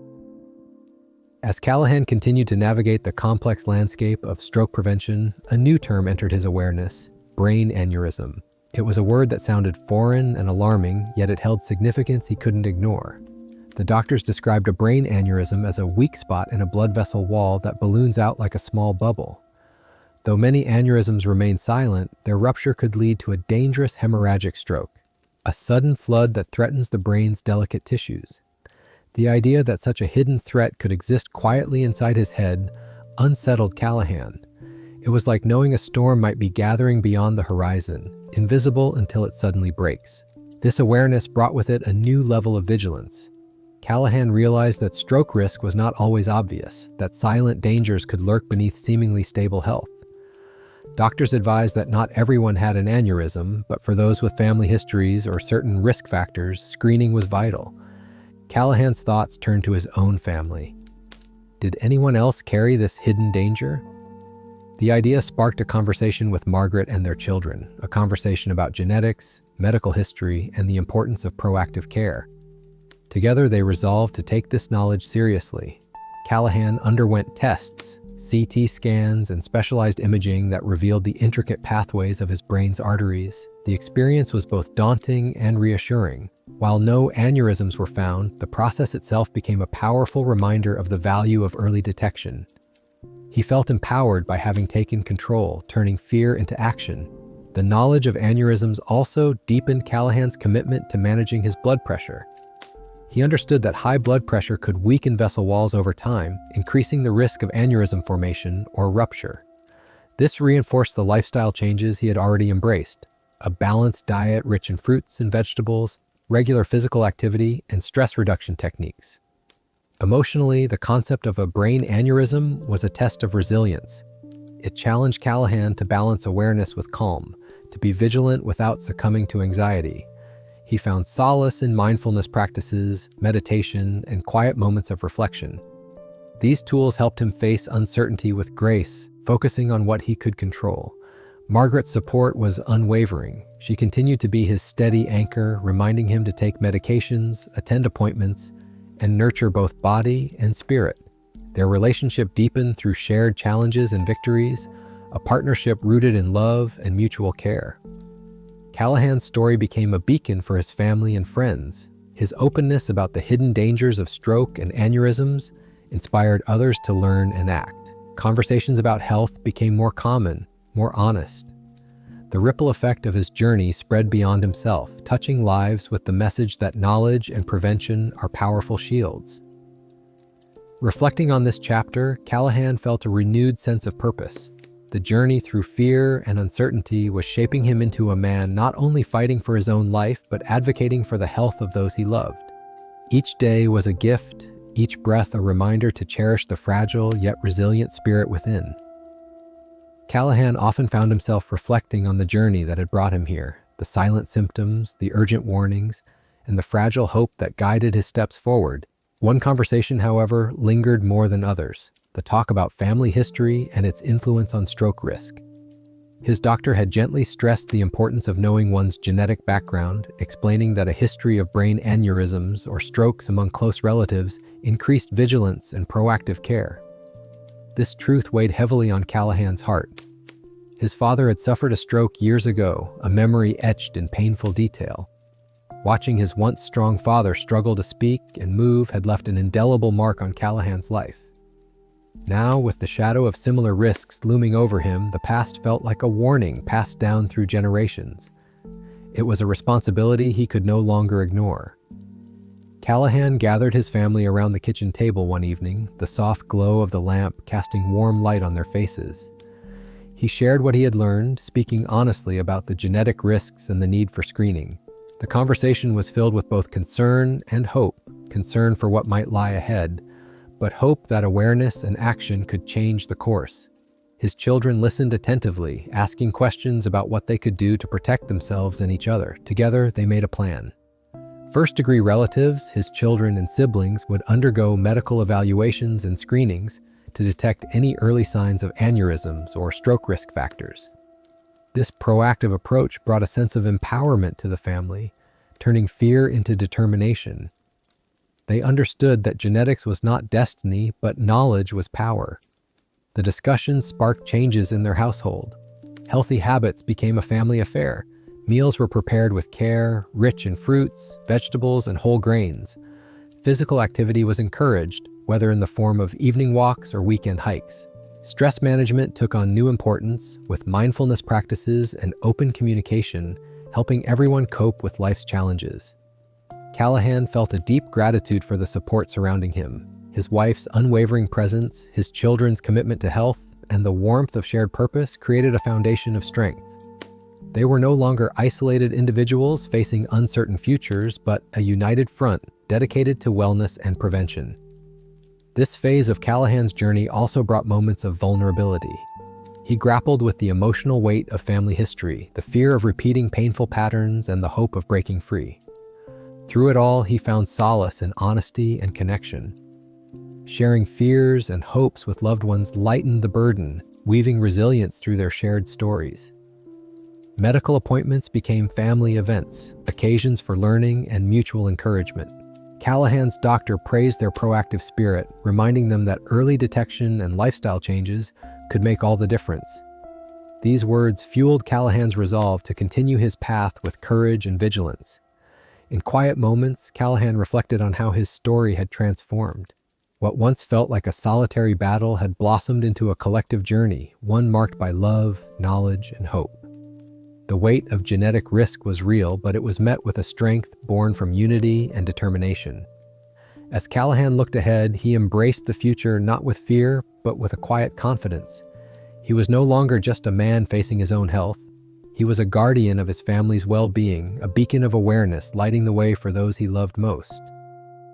As Callahan continued to navigate the complex landscape of stroke prevention, a new term entered his awareness: brain aneurysm. It was a word that sounded foreign and alarming, yet it held significance he couldn't ignore. The doctors described a brain aneurysm as a weak spot in a blood vessel wall that balloons out like a small bubble. Though many aneurysms remain silent, their rupture could lead to a dangerous hemorrhagic stroke, a sudden flood that threatens the brain's delicate tissues. The idea that such a hidden threat could exist quietly inside his head unsettled Callahan. It was like knowing a storm might be gathering beyond the horizon, invisible until it suddenly breaks. This awareness brought with it a new level of vigilance. Callahan realized that stroke risk was not always obvious, that silent dangers could lurk beneath seemingly stable health. Doctors advised that not everyone had an aneurysm, but for those with family histories or certain risk factors, screening was vital. Callahan's thoughts turned to his own family. Did anyone else carry this hidden danger? The idea sparked a conversation with Margaret and their children, a conversation about genetics, medical history, and the importance of proactive care. Together, they resolved to take this knowledge seriously. Callahan underwent tests, CT scans, and specialized imaging that revealed the intricate pathways of his brain's arteries. The experience was both daunting and reassuring. While no aneurysms were found, the process itself became a powerful reminder of the value of early detection. He felt empowered by having taken control, turning fear into action. The knowledge of aneurysms also deepened Callahan's commitment to managing his blood pressure. He understood that high blood pressure could weaken vessel walls over time, increasing the risk of aneurysm formation or rupture. This reinforced the lifestyle changes he had already embraced: a balanced diet rich in fruits and vegetables, regular physical activity, and stress reduction techniques. Emotionally, the concept of a brain aneurysm was a test of resilience. It challenged Callahan to balance awareness with calm, to be vigilant without succumbing to anxiety. He found solace in mindfulness practices, meditation, and quiet moments of reflection. These tools helped him face uncertainty with grace, focusing on what he could control. Margaret's support was unwavering. She continued to be his steady anchor, reminding him to take medications, attend appointments, and nurture both body and spirit. Their relationship deepened through shared challenges and victories, a partnership rooted in love and mutual care. Callahan's story became a beacon for his family and friends. His openness about the hidden dangers of stroke and aneurysms inspired others to learn and act. Conversations about health became more common, more honest. The ripple effect of his journey spread beyond himself, touching lives with the message that knowledge and prevention are powerful shields. Reflecting on this chapter, Callahan felt a renewed sense of purpose. The journey through fear and uncertainty was shaping him into a man not only fighting for his own life, but advocating for the health of those he loved. Each day was a gift, each breath a reminder to cherish the fragile yet resilient spirit within. Callahan often found himself reflecting on the journey that had brought him here, the silent symptoms, the urgent warnings, and the fragile hope that guided his steps forward. One conversation, however, lingered more than others, the talk about family history and its influence on stroke risk. His doctor had gently stressed the importance of knowing one's genetic background, explaining that a history of brain aneurysms or strokes among close relatives increased vigilance and proactive care. This truth weighed heavily on Callahan's heart. His father had suffered a stroke years ago, a memory etched in painful detail. Watching his once strong father struggle to speak and move had left an indelible mark on Callahan's life. Now, with the shadow of similar risks looming over him, the past felt like a warning passed down through generations. It was a responsibility he could no longer ignore. Callahan gathered his family around the kitchen table one evening, the soft glow of the lamp casting warm light on their faces. He shared what he had learned, speaking honestly about the genetic risks and the need for screening. The conversation was filled with both concern and hope, concern for what might lie ahead, but hope that awareness and action could change the course. His children listened attentively, asking questions about what they could do to protect themselves and each other. Together, they made a plan. First-degree relatives, his children and siblings, would undergo medical evaluations and screenings to detect any early signs of aneurysms or stroke risk factors. This proactive approach brought a sense of empowerment to the family, turning fear into determination. They understood that genetics was not destiny, but knowledge was power. The discussion sparked changes in their household. Healthy habits became a family affair. Meals were prepared with care, rich in fruits, vegetables, and whole grains. Physical activity was encouraged, whether in the form of evening walks or weekend hikes. Stress management took on new importance, with mindfulness practices and open communication helping everyone cope with life's challenges. Callahan felt a deep gratitude for the support surrounding him. His wife's unwavering presence, his children's commitment to health, and the warmth of shared purpose created a foundation of strength. They were no longer isolated individuals facing uncertain futures, but a united front dedicated to wellness and prevention. This phase of Callahan's journey also brought moments of vulnerability. He grappled with the emotional weight of family history, the fear of repeating painful patterns, and the hope of breaking free. Through it all, he found solace in honesty and connection. Sharing fears and hopes with loved ones lightened the burden, weaving resilience through their shared stories. Medical appointments became family events, occasions for learning and mutual encouragement. Callahan's doctor praised their proactive spirit, reminding them that early detection and lifestyle changes could make all the difference. These words fueled Callahan's resolve to continue his path with courage and vigilance. In quiet moments, Callahan reflected on how his story had transformed. What once felt like a solitary battle had blossomed into a collective journey, one marked by love, knowledge, and hope. The weight of genetic risk was real, but it was met with a strength born from unity and determination. As Callahan looked ahead, he embraced the future not with fear, but with a quiet confidence. He was no longer just a man facing his own health. He was a guardian of his family's well-being, a beacon of awareness lighting the way for those he loved most.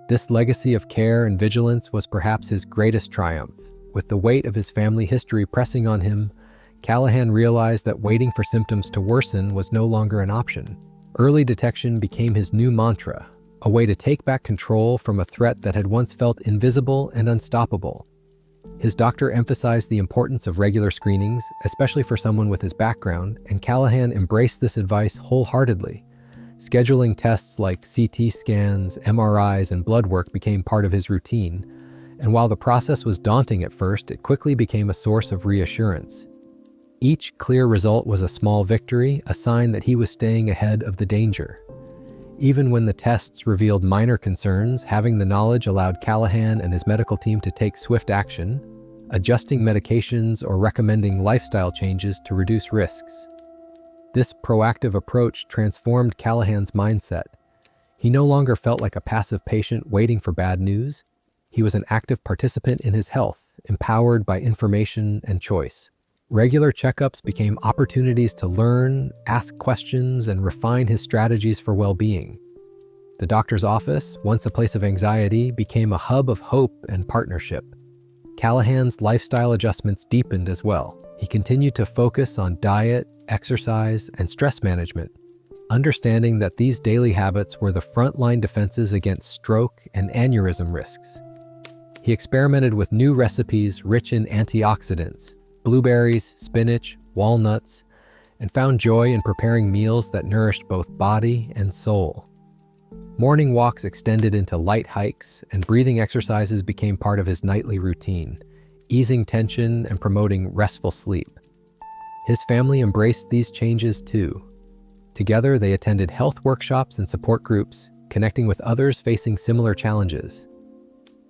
This legacy of care and vigilance was perhaps his greatest triumph. With the weight of his family history pressing on him, Callahan realized that waiting for symptoms to worsen was no longer an option. Early detection became his new mantra, a way to take back control from a threat that had once felt invisible and unstoppable. His doctor emphasized the importance of regular screenings, especially for someone with his background, and Callahan embraced this advice wholeheartedly. Scheduling tests like CT scans, MRIs, and blood work became part of his routine, and while the process was daunting at first, it quickly became a source of reassurance. Each clear result was a small victory, a sign that he was staying ahead of the danger. Even when the tests revealed minor concerns, having the knowledge allowed Callahan and his medical team to take swift action, adjusting medications or recommending lifestyle changes to reduce risks. This proactive approach transformed Callahan's mindset. He no longer felt like a passive patient waiting for bad news. He was an active participant in his health, empowered by information and choice. Regular checkups became opportunities to learn, ask questions, and refine his strategies for well-being. The doctor's office, once a place of anxiety, became a hub of hope and partnership. Callahan's lifestyle adjustments deepened as well. He continued to focus on diet, exercise, and stress management, understanding that these daily habits were the frontline defenses against stroke and aneurysm risks. He experimented with new recipes rich in antioxidants, blueberries, spinach, walnuts, and found joy in preparing meals that nourished both body and soul. Morning walks extended into light hikes, and breathing exercises became part of his nightly routine, easing tension and promoting restful sleep. His family embraced these changes too. Together, they attended health workshops and support groups, connecting with others facing similar challenges.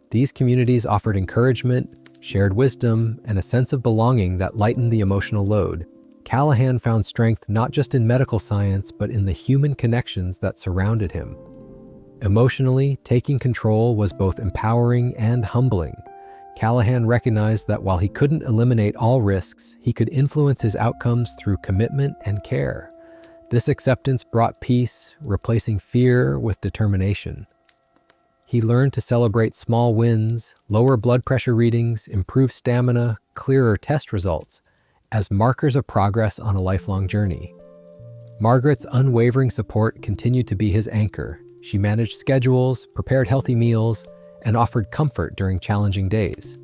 These communities offered encouragement, shared wisdom, and a sense of belonging that lightened the emotional load. Callahan found strength not just in medical science, but in the human connections that surrounded him. Emotionally, taking control was both empowering and humbling. Callahan recognized that while he couldn't eliminate all risks, he could influence his outcomes through commitment and care. This acceptance brought peace, replacing fear with determination. He learned to celebrate small wins, lower blood pressure readings, improve stamina, clearer test results, as markers of progress on a lifelong journey. Margaret's unwavering support continued to be his anchor. She managed schedules, prepared healthy meals, and offered comfort during challenging days.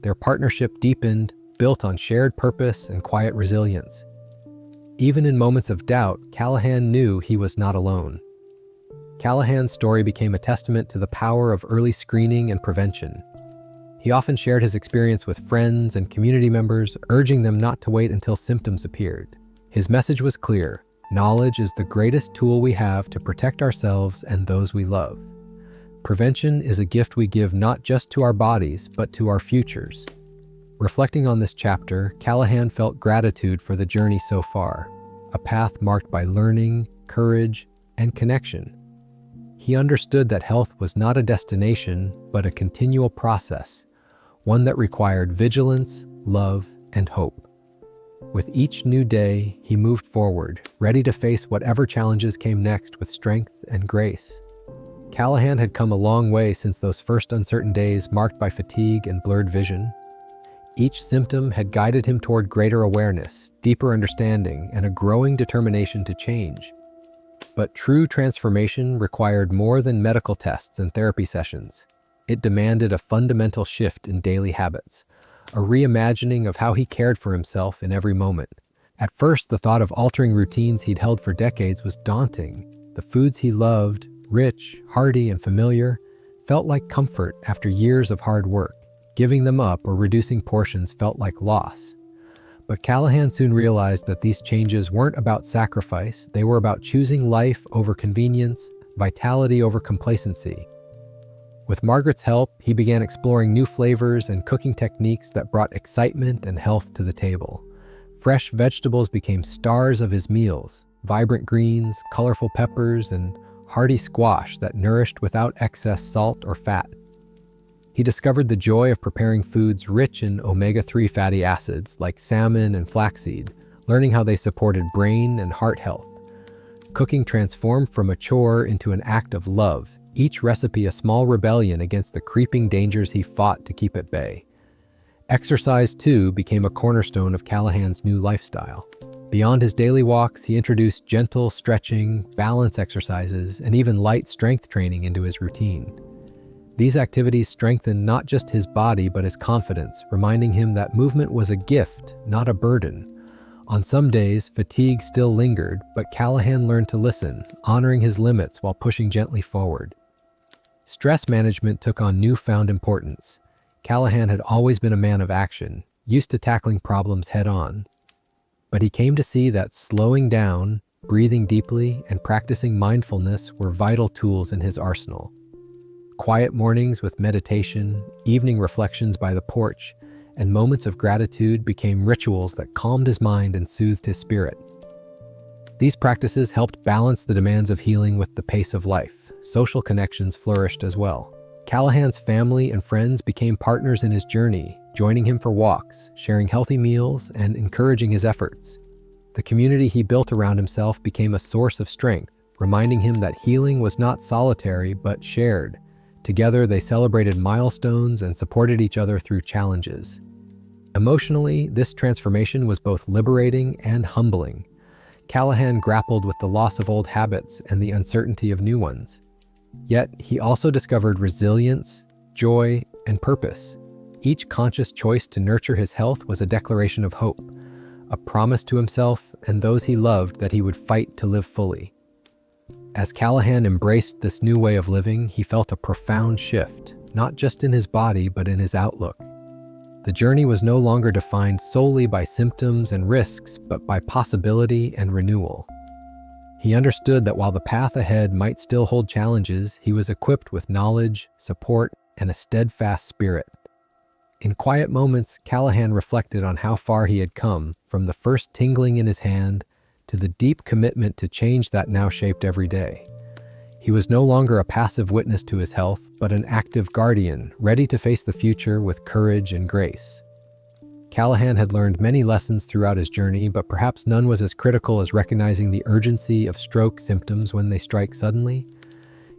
Their partnership deepened, built on shared purpose and quiet resilience. Even in moments of doubt, Callahan knew he was not alone. Callahan's story became a testament to the power of early screening and prevention. He often shared his experience with friends and community members, urging them not to wait until symptoms appeared. His message was clear: knowledge is the greatest tool we have to protect ourselves and those we love. Prevention is a gift we give not just to our bodies, but to our futures. Reflecting on this chapter, Callahan felt gratitude for the journey so far, a path marked by learning, courage, and connection. He understood that health was not a destination, but a continual process, one that required vigilance, love, and hope. With each new day, he moved forward, ready to face whatever challenges came next with strength and grace. Callahan had come a long way since those first uncertain days marked by fatigue and blurred vision. Each symptom had guided him toward greater awareness, deeper understanding, and a growing determination to change. But true transformation required more than medical tests and therapy sessions. It demanded a fundamental shift in daily habits, a reimagining of how he cared for himself in every moment. At first, the thought of altering routines he'd held for decades was daunting. The foods he loved, rich, hearty, and familiar, felt like comfort after years of hard work. Giving them up or reducing portions felt like loss. But Callahan soon realized that these changes weren't about sacrifice, they were about choosing life over convenience, vitality over complacency. With Margaret's help, he began exploring new flavors and cooking techniques that brought excitement and health to the table. Fresh vegetables became stars of his meals, vibrant greens, colorful peppers, and hearty squash that nourished without excess salt or fat. He discovered the joy of preparing foods rich in omega-3 fatty acids like salmon and flaxseed, learning how they supported brain and heart health. Cooking transformed from a chore into an act of love, each recipe a small rebellion against the creeping dangers he fought to keep at bay. Exercise, too, became a cornerstone of Callahan's new lifestyle. Beyond his daily walks, he introduced gentle stretching, balance exercises, and even light strength training into his routine. These activities strengthened not just his body but his confidence, reminding him that movement was a gift, not a burden. On some days, fatigue still lingered, but Callahan learned to listen, honoring his limits while pushing gently forward. Stress management took on newfound importance. Callahan had always been a man of action, used to tackling problems head-on. But he came to see that slowing down, breathing deeply, and practicing mindfulness were vital tools in his arsenal. Quiet mornings with meditation, evening reflections by the porch, and moments of gratitude became rituals that calmed his mind and soothed his spirit. These practices helped balance the demands of healing with the pace of life. Social connections flourished as well. Callahan's family and friends became partners in his journey, joining him for walks, sharing healthy meals, and encouraging his efforts. The community he built around himself became a source of strength, reminding him that healing was not solitary but shared. Together, they celebrated milestones and supported each other through challenges. Emotionally, this transformation was both liberating and humbling. Callahan grappled with the loss of old habits and the uncertainty of new ones. Yet, he also discovered resilience, joy, and purpose. Each conscious choice to nurture his health was a declaration of hope, a promise to himself and those he loved that he would fight to live fully. As Callahan embraced this new way of living, he felt a profound shift, not just in his body but in his outlook. The journey was no longer defined solely by symptoms and risks, but by possibility and renewal. He understood that while the path ahead might still hold challenges, he was equipped with knowledge, support, and a steadfast spirit. In quiet moments, Callahan reflected on how far he had come, from the first tingling in his hand to the deep commitment to change that now shaped every day. He was no longer a passive witness to his health, but an active guardian, ready to face the future with courage and grace. Callahan had learned many lessons throughout his journey, but perhaps none was as critical as recognizing the urgency of stroke symptoms when they strike suddenly.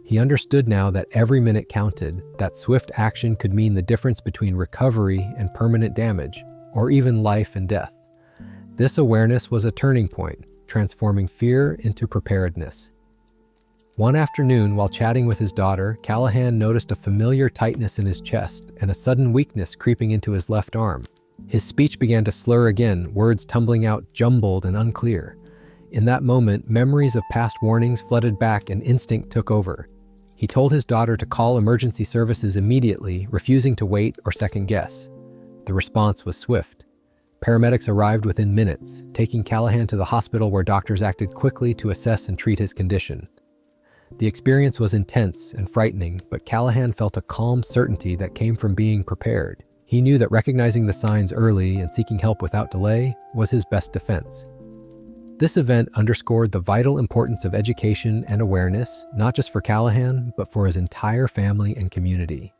He understood now that every minute counted, that swift action could mean the difference between recovery and permanent damage, or even life and death. This awareness was a turning point, transforming fear into preparedness. One afternoon, while chatting with his daughter, Callahan noticed a familiar tightness in his chest and a sudden weakness creeping into his left arm. His speech began to slur again, words tumbling out jumbled and unclear. In that moment, memories of past warnings flooded back and instinct took over. He told his daughter to call emergency services immediately, refusing to wait or second guess. The response was swift. Paramedics arrived within minutes, taking Callahan to the hospital where doctors acted quickly to assess and treat his condition. The experience was intense and frightening, but Callahan felt a calm certainty that came from being prepared. He knew that recognizing the signs early and seeking help without delay was his best defense. This event underscored the vital importance of education and awareness, not just for Callahan, but for his entire family and community.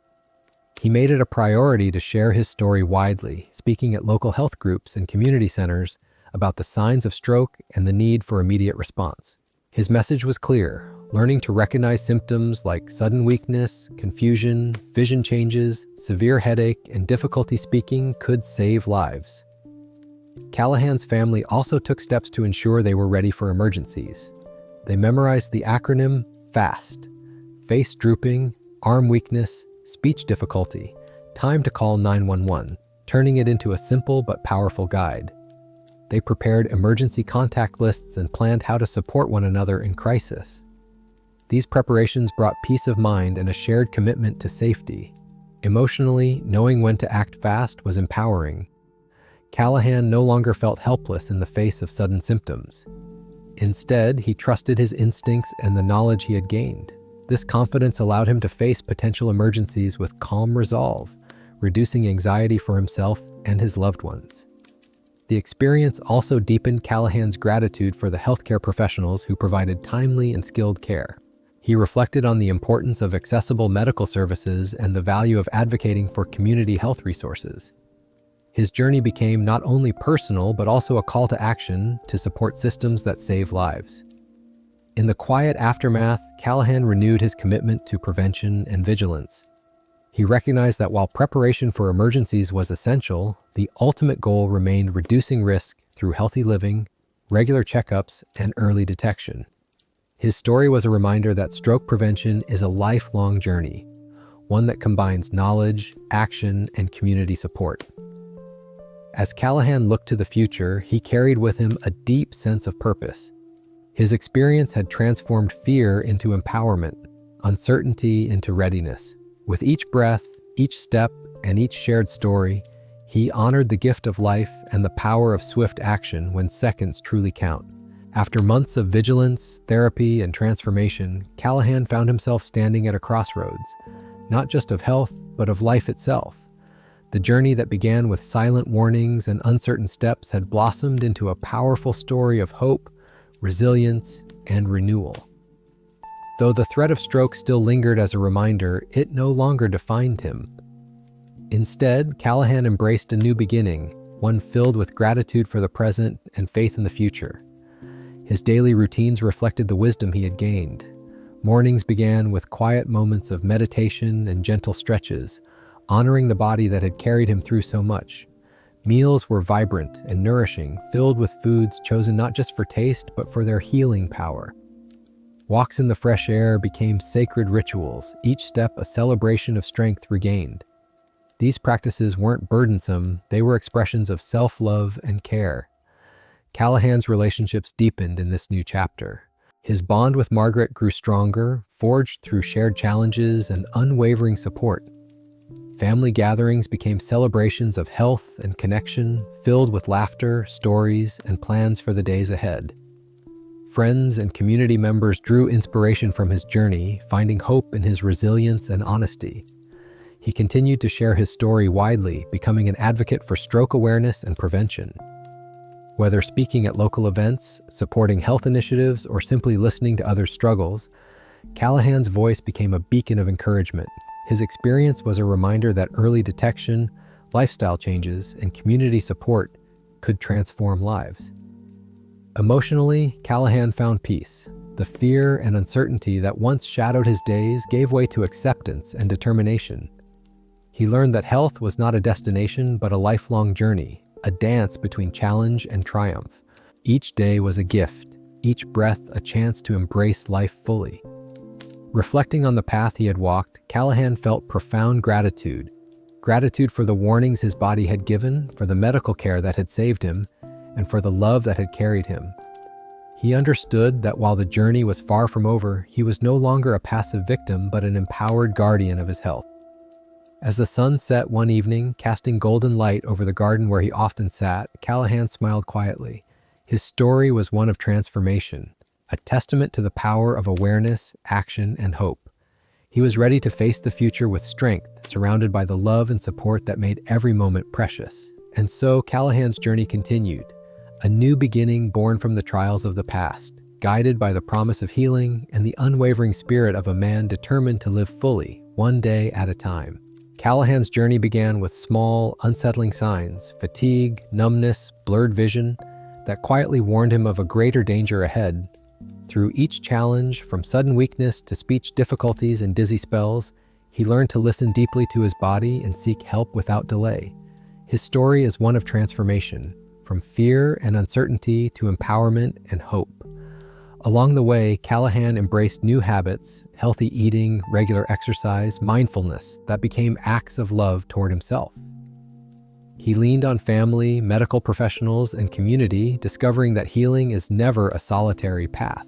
He made it a priority to share his story widely, speaking at local health groups and community centers about the signs of stroke and the need for immediate response. His message was clear: learning to recognize symptoms like sudden weakness, confusion, vision changes, severe headache, and difficulty speaking could save lives. Callahan's family also took steps to ensure they were ready for emergencies. They memorized the acronym FAST: face drooping, arm weakness, speech difficulty, time to call 911, turning it into a simple but powerful guide. They prepared emergency contact lists and planned how to support one another in crisis. These preparations brought peace of mind and a shared commitment to safety. Emotionally, knowing when to act fast was empowering. Callahan no longer felt helpless in the face of sudden symptoms. Instead, he trusted his instincts and the knowledge he had gained. This confidence allowed him to face potential emergencies with calm resolve, reducing anxiety for himself and his loved ones. The experience also deepened Callahan's gratitude for the healthcare professionals who provided timely and skilled care. He reflected on the importance of accessible medical services and the value of advocating for community health resources. His journey became not only personal, but also a call to action to support systems that save lives. In the quiet aftermath, Callahan renewed his commitment to prevention and vigilance. He recognized that while preparation for emergencies was essential, the ultimate goal remained reducing risk through healthy living, regular checkups, and early detection. His story was a reminder that stroke prevention is a lifelong journey, one that combines knowledge, action, and community support. As Callahan looked to the future, he carried with him a deep sense of purpose. His experience had transformed fear into empowerment, uncertainty into readiness. With each breath, each step, and each shared story, he honored the gift of life and the power of swift action when seconds truly count. After months of vigilance, therapy, and transformation, Callahan found himself standing at a crossroads, not just of health, but of life itself. The journey that began with silent warnings and uncertain steps had blossomed into a powerful story of hope, resilience, and renewal. Though the threat of stroke still lingered as a reminder, it no longer defined him. Instead, Callahan embraced a new beginning, one filled with gratitude for the present and faith in the future. His daily routines reflected the wisdom he had gained. Mornings began with quiet moments of meditation and gentle stretches, honoring the body that had carried him through so much. Meals were vibrant and nourishing, filled with foods chosen not just for taste, but for their healing power. Walks in the fresh air became sacred rituals, each step a celebration of strength regained. These practices weren't burdensome, they were expressions of self-love and care. Callahan's relationships deepened in this new chapter. His bond with Margaret grew stronger, forged through shared challenges and unwavering support. Family gatherings became celebrations of health and connection, filled with laughter, stories, and plans for the days ahead. Friends and community members drew inspiration from his journey, finding hope in his resilience and honesty. He continued to share his story widely, becoming an advocate for stroke awareness and prevention. Whether speaking at local events, supporting health initiatives, or simply listening to others' struggles, Callahan's voice became a beacon of encouragement. His experience was a reminder that early detection, lifestyle changes, and community support could transform lives. Emotionally, Callahan found peace. The fear and uncertainty that once shadowed his days gave way to acceptance and determination. He learned that health was not a destination, but a lifelong journey, a dance between challenge and triumph. Each day was a gift, each breath a chance to embrace life fully. Reflecting on the path he had walked, Callahan felt profound gratitude. Gratitude for the warnings his body had given, for the medical care that had saved him, and for the love that had carried him. He understood that while the journey was far from over, he was no longer a passive victim, but an empowered guardian of his health. As the sun set one evening, casting golden light over the garden where he often sat, Callahan smiled quietly. His story was one of transformation, a testament to the power of awareness, action, and hope. He was ready to face the future with strength, surrounded by the love and support that made every moment precious. And so Callahan's journey continued, a new beginning born from the trials of the past, guided by the promise of healing and the unwavering spirit of a man determined to live fully, one day at a time. Callahan's journey began with small, unsettling signs, fatigue, numbness, blurred vision, that quietly warned him of a greater danger ahead. Through each challenge, from sudden weakness to speech difficulties and dizzy spells, he learned to listen deeply to his body and seek help without delay. His story is one of transformation, from fear and uncertainty to empowerment and hope. Along the way, Callahan embraced new habits, healthy eating, regular exercise, mindfulness, that became acts of love toward himself. He leaned on family, medical professionals, and community, discovering that healing is never a solitary path.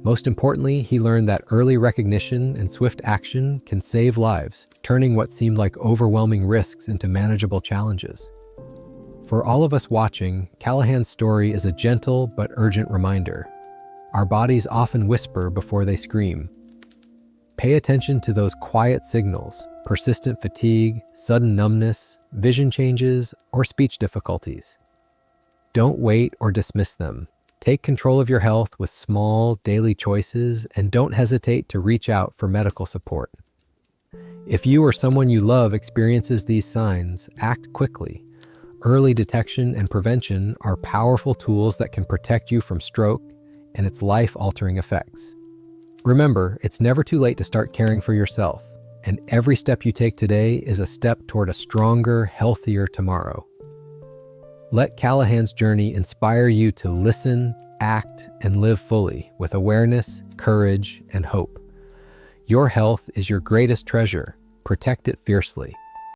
Most importantly, he learned that early recognition and swift action can save lives, turning what seemed like overwhelming risks into manageable challenges. For all of us watching, Callahan's story is a gentle but urgent reminder. Our bodies often whisper before they scream. Pay attention to those quiet signals: persistent fatigue, sudden numbness, vision changes, or speech difficulties. Don't wait or dismiss them. Take control of your health with small, daily choices, and don't hesitate to reach out for medical support. If you or someone you love experiences these signs, act quickly. Early detection and prevention are powerful tools that can protect you from stroke and its life-altering effects. Remember, it's never too late to start caring for yourself, and every step you take today is a step toward a stronger, healthier tomorrow. Let Callahan's journey inspire you to listen, act, and live fully with awareness, courage, and hope. Your health is your greatest treasure, Protect it fiercely.